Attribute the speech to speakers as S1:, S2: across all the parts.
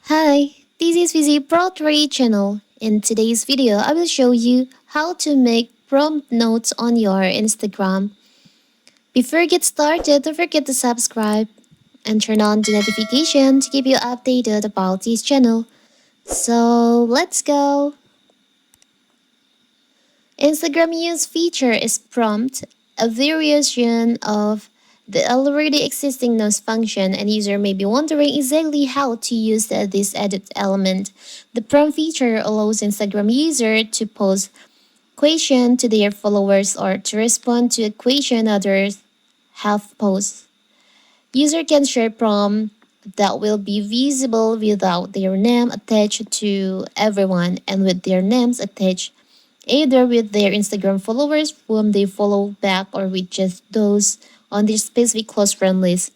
S1: Hi, this is Vizi Pro3 channel. In today's video, I will show you how to make prompt notes on your Instagram. Before you get started, don't forget to subscribe and turn on the notification to keep you updated about this channel. So let's go. Instagram use feature is prompt, a variation of the already existing notes function, and user may be wondering exactly how to use this edit element. The prompt feature allows Instagram user to pose question to their followers or to respond to a question others have posed. User can share prompt that will be visible without their name attached to everyone and with their names attached either with their Instagram followers whom they follow back or with just those on their specific close friend list.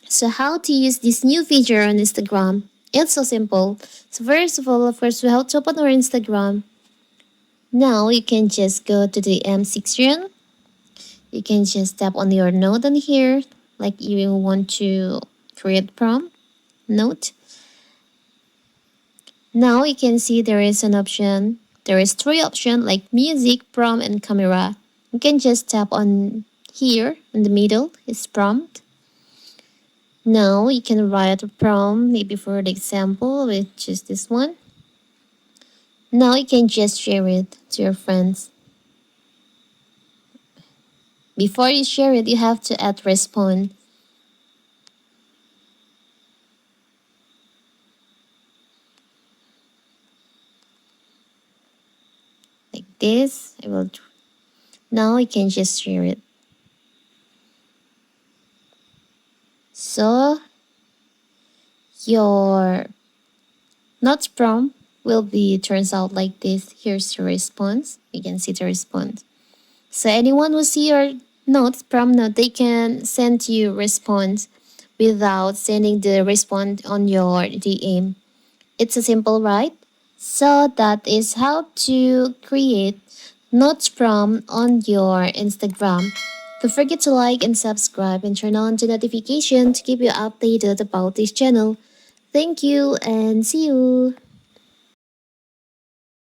S1: So how to use this new feature on Instagram? It's so simple. So first of all, of course, we have to open our Instagram. Now you can just go to the M section. You can just tap on your note on here, like you want to create prompt note. Now you can see there is an option. There is three options like music, prompt, and camera. You can just tap on here in the middle. It's prompt. Now you can write a prompt, maybe for the example, which is this one. Now you can just share it to your friends. Before you share it, you have to add response. Like this. Now you can just share it. So your notes prompt will be turns out like this. Here's your response. You can see the response. So anyone who see your notes prompt note, they can send you response without sending the response on your DM. It's a simple, right? So that is how to create notes prompt on your Instagram. Don't forget to like and subscribe and turn on the notification to keep you updated about this channel. Thank you and see you.